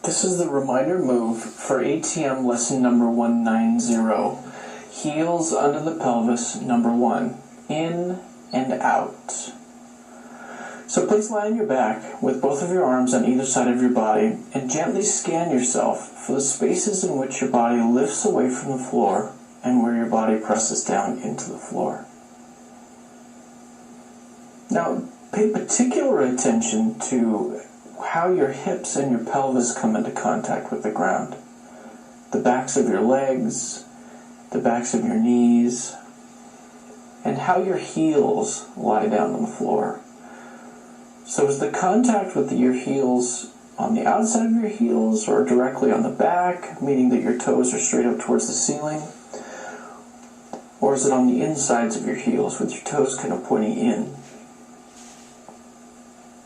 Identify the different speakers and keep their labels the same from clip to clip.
Speaker 1: This is the reminder move for ATM lesson number 190. Heels under the pelvis, number 1. In and out. So please lie on your back with both of your arms on either side of your body and gently scan yourself for the spaces in which your body lifts away from the floor and where your body presses down into the floor. Now, pay particular attention to how your hips and your pelvis come into contact with the ground. The backs of your legs, the backs of your knees, and how your heels lie down on the floor. So is the contact with your heels on the outside of your heels or directly on the back, meaning that your toes are straight up towards the ceiling? Or is it on the insides of your heels with your toes kind of pointing in?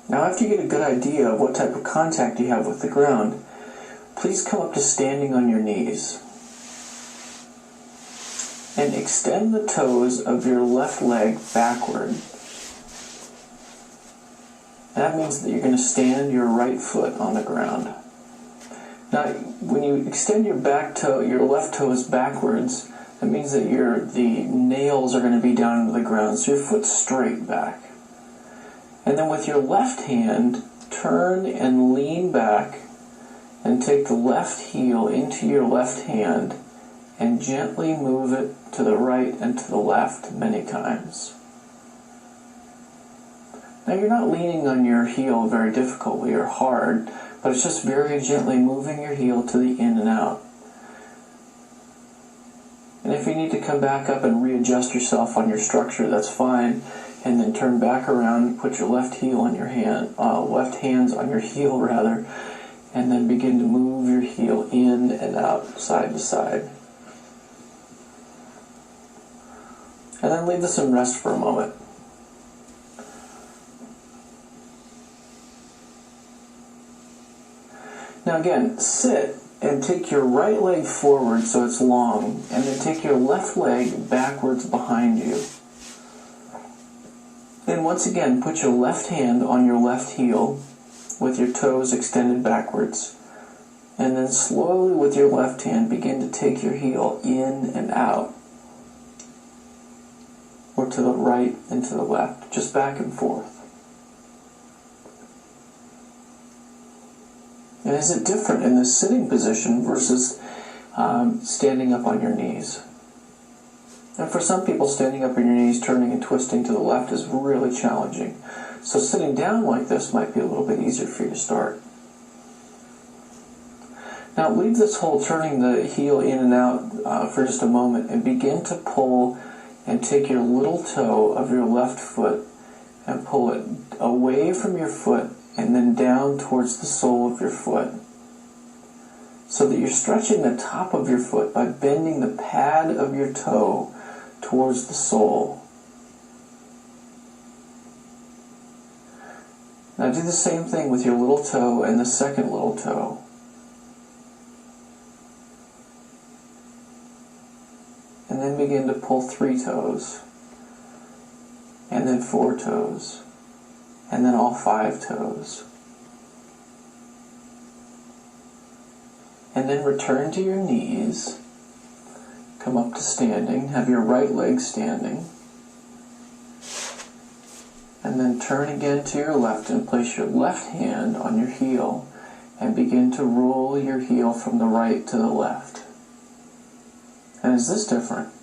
Speaker 1: Now, after you get a good idea of what type of contact you have with the ground, please come up to standing on your knees. And extend the toes of your left leg backward. That means that you're going to stand your right foot on the ground. Now, when you extend your left toes backwards, that means that the nails are going to be down into the ground, so your foot's straight back. And then with your left hand, turn and lean back and take the left heel into your left hand and gently move it to the right and to the left many times. Now you're not leaning on your heel very difficultly or hard, but it's just very gently moving your heel to the in and out. And if you need to come back up and readjust yourself on your structure, that's fine. And then turn back around and put your left hands on your heel rather, and then begin to move your heel in and out, side to side. And then leave this in rest for a moment. Now again, sit and take your right leg forward so it's long, and then take your left leg backwards behind you. Then once again, put your left hand on your left heel with your toes extended backwards. And then slowly with your left hand, begin to take your heel in and out. Or to the right and to the left, just back and forth. And is it different in this sitting position versus standing up on your knees? And for some people, standing up on your knees, turning and twisting to the left is really challenging. So sitting down like this might be a little bit easier for you to start. Now leave this whole turning the heel in and out for just a moment and begin to pull and take your little toe of your left foot and pull it away from your foot and then down towards the sole of your foot. So that you're stretching the top of your foot by bending the pad of your toe towards the sole. Now do the same thing with your little toe and the second little toe. And then begin to pull 3 toes. And then 4 toes. And then all 5 toes. And then return to your knees. Come up to standing. Have your right leg standing. And then turn again to your left and place your left hand on your heel and begin to roll your heel from the right to the left. And is this different?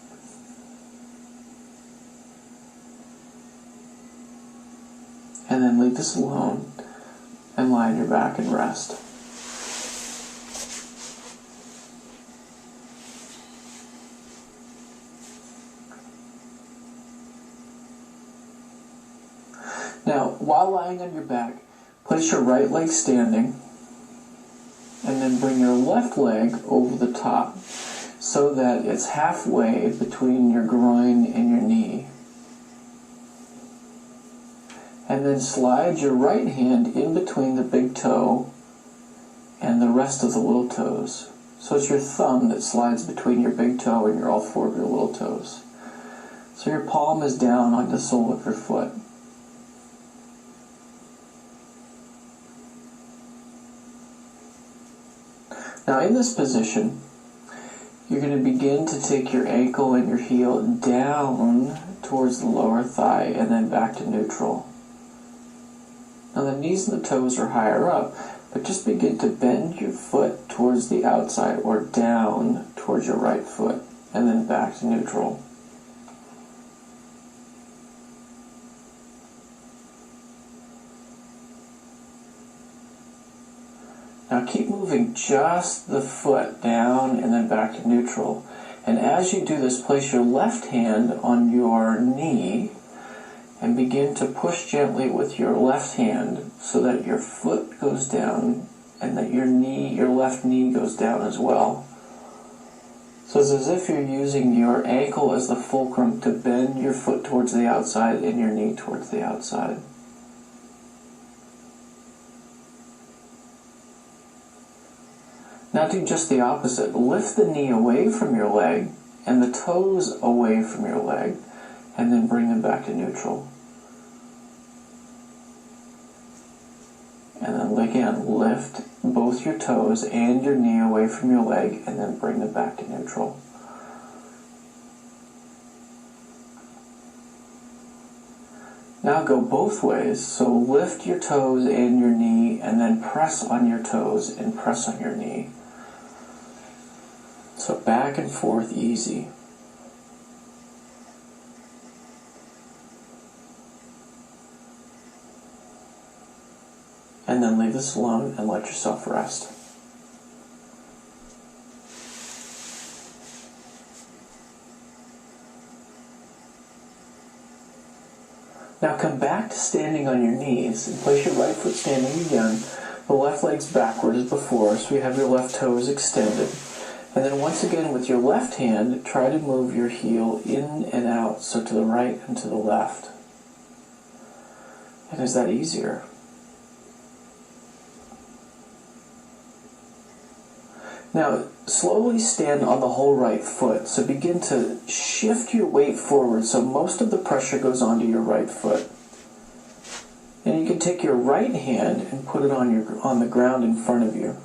Speaker 1: And then leave this alone and lie on your back and rest. Now, while lying on your back, place your right leg standing and then bring your left leg over the top so that it's halfway between your groin and your knee. And then slide your right hand in between the big toe and the rest of the little toes. So it's your thumb that slides between your big toe and all 4 of your little toes. So your palm is down on the sole of your foot. Now in this position, you're going to begin to take your ankle and your heel down towards the lower thigh and then back to neutral. Now the knees and the toes are higher up, but just begin to bend your foot towards the outside or down towards your right foot and then back to neutral. Now keep moving just the foot down and then back to neutral. And as you do this, place your left hand on your knee and begin to push gently with your left hand so that your foot goes down and that your left knee goes down as well. So it's as if you're using your ankle as the fulcrum to bend your foot towards the outside and your knee towards the outside. Now do just the opposite. Lift the knee away from your leg and the toes away from your leg, and then bring them back to neutral. And then again, lift both your toes and your knee away from your leg, and then bring them back to neutral. Now go both ways, so lift your toes and your knee, and then press on your toes and press on your knee. So back and forth, easy. And then leave this alone and let yourself rest. Now come back to standing on your knees and place your right foot standing again. The left leg's backward as before, so you have your left toes extended. And then once again with your left hand, try to move your heel in and out, so to the right and to the left. And is that easier? Now, slowly stand on the whole right foot. So begin to shift your weight forward so most of the pressure goes onto your right foot. And you can take your right hand and put it on the ground in front of you.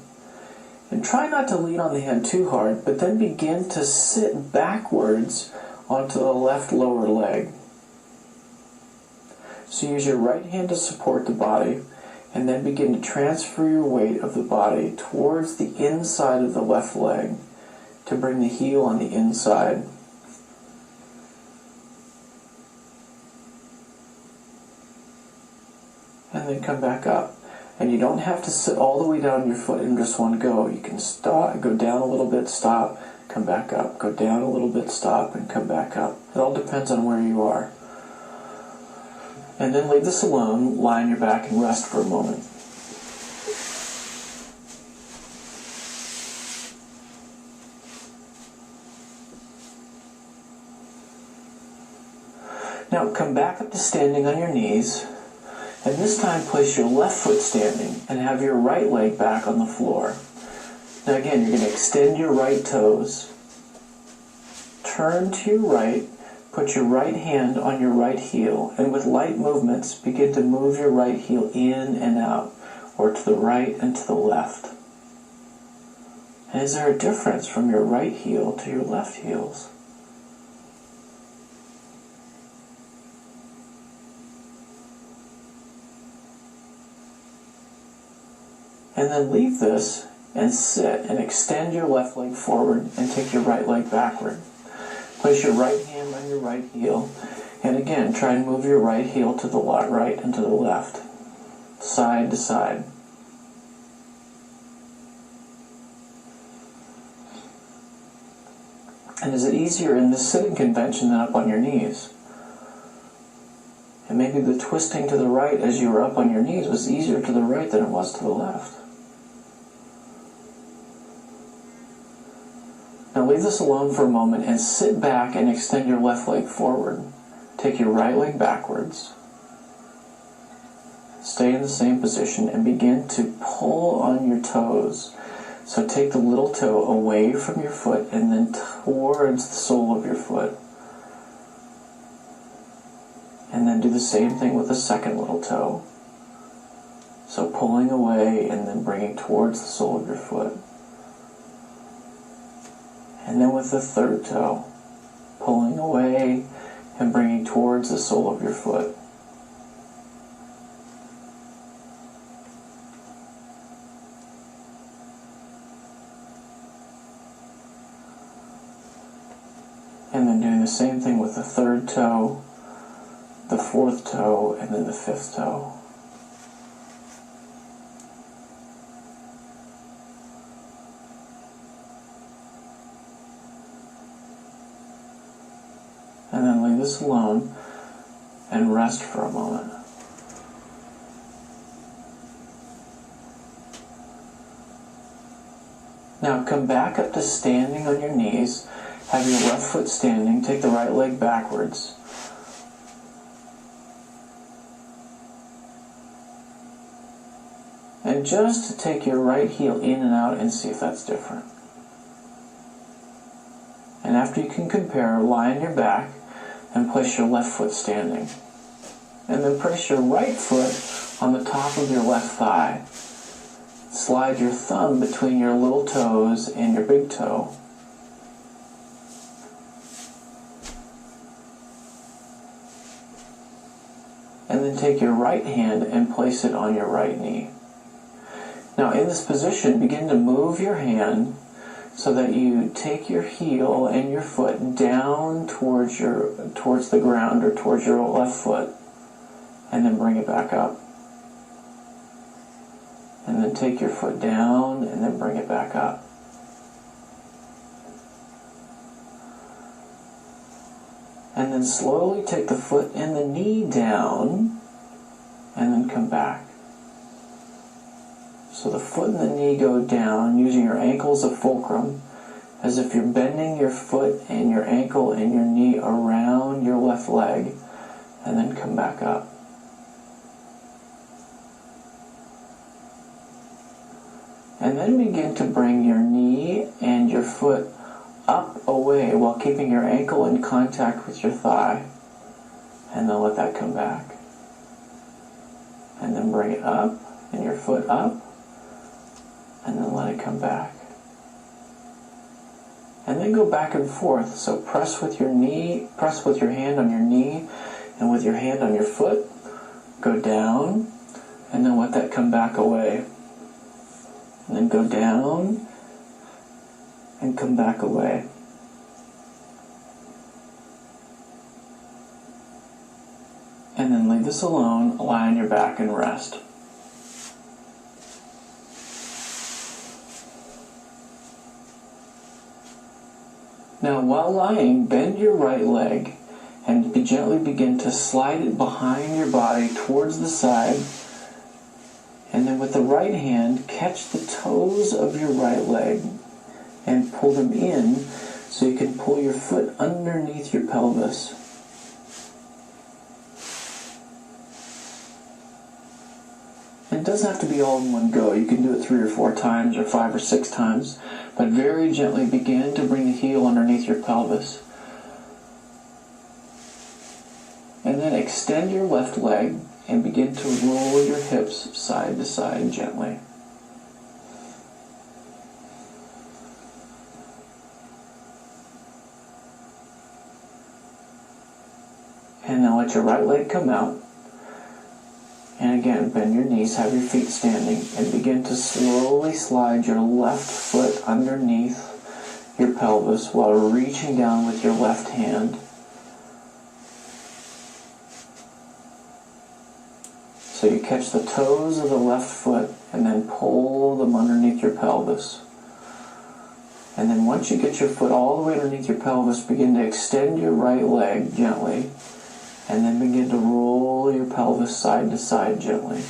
Speaker 1: And try not to lean on the hand too hard, but then begin to sit backwards onto the left lower leg. So use your right hand to support the body, and then begin to transfer your weight of the body towards the inside of the left leg to bring the heel on the inside. And then come back up. And you don't have to sit all the way down your foot in just one go. You can stop, go down a little bit, stop, come back up. Go down a little bit, stop, and come back up. It all depends on where you are. And then leave this alone, lie on your back and rest for a moment. Now come back up to standing on your knees. And this time place your left foot standing and have your right leg back on the floor. Now again, you're going to extend your right toes. Turn to your right, put your right hand on your right heel, and with light movements, begin to move your right heel in and out, or to the right and to the left. And is there a difference from your right heel to your left heels? And then leave this and sit and extend your left leg forward and take your right leg backward. Place your right hand on your right heel, and again try and move your right heel to the right and to the left, side to side. And is it easier in this sitting convention than up on your knees? And maybe the twisting to the right as you were up on your knees was easier to the right than it was to the left. Now leave this alone for a moment and sit back and extend your left leg forward. Take your right leg backwards. Stay in the same position and begin to pull on your toes. So take the little toe away from your foot and then towards the sole of your foot. And then do the same thing with the second little toe. So pulling away and then bringing towards the sole of your foot. And then with the third toe, pulling away and bringing towards the sole of your foot. And then doing the same thing with the third toe, the fourth toe, and then the fifth toe. And then leave this alone and rest for a moment. Now come back up to standing on your knees. Have your left foot standing. Take the right leg backwards. And just to take your right heel in and out and see if that's different. And after you can compare, lie on your back and place your left foot standing. And then place your right foot on the top of your left thigh. Slide your thumb between your little toes and your big toe. And then take your right hand and place it on your right knee. Now in this position, begin to move your hand so that you take your heel and your foot down towards the ground or towards your left foot, and then bring it back up. And then take your foot down and then bring it back up. And then slowly take the foot and the knee down and then come back. So the foot and the knee go down using your ankle as a fulcrum, as if you're bending your foot and your ankle and your knee around your left leg, and then come back up. And then begin to bring your knee and your foot up away while keeping your ankle in contact with your thigh. And then let that come back. And then bring it up and your foot up. And then let it come back. And then go back and forth. So press with your knee, press with your hand on your knee, and with your hand on your foot. Go down, and then let that come back away. And then go down, and come back away. And then leave this alone, lie on your back and rest. Now while lying, bend your right leg and gently begin to slide it behind your body towards the side. And then with the right hand, catch the toes of your right leg and pull them in so you can pull your foot underneath your pelvis. It doesn't have to be all in one go. You can do it 3 or 4 times or 5 or 6 times, but very gently begin to bring the heel underneath your pelvis. And then extend your left leg and begin to roll your hips side to side gently. And now let your right leg come out. And again, bend your knees, have your feet standing, and begin to slowly slide your left foot underneath your pelvis while reaching down with your left hand. So you catch the toes of the left foot and then pull them underneath your pelvis. And then once you get your foot all the way underneath your pelvis, begin to extend your right leg gently. And then begin to roll your pelvis side to side gently.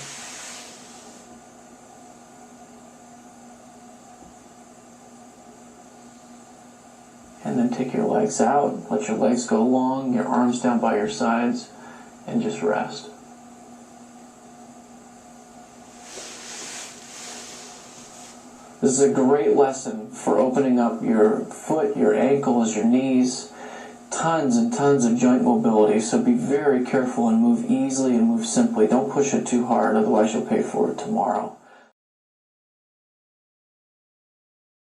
Speaker 1: And then take your legs out, let your legs go long, your arms down by your sides, and just rest. This is a great lesson for opening up your foot, your ankles, your knees. Tons and tons of joint mobility, so be very careful and move easily and move simply. Don't push it too hard, otherwise you'll pay for it tomorrow.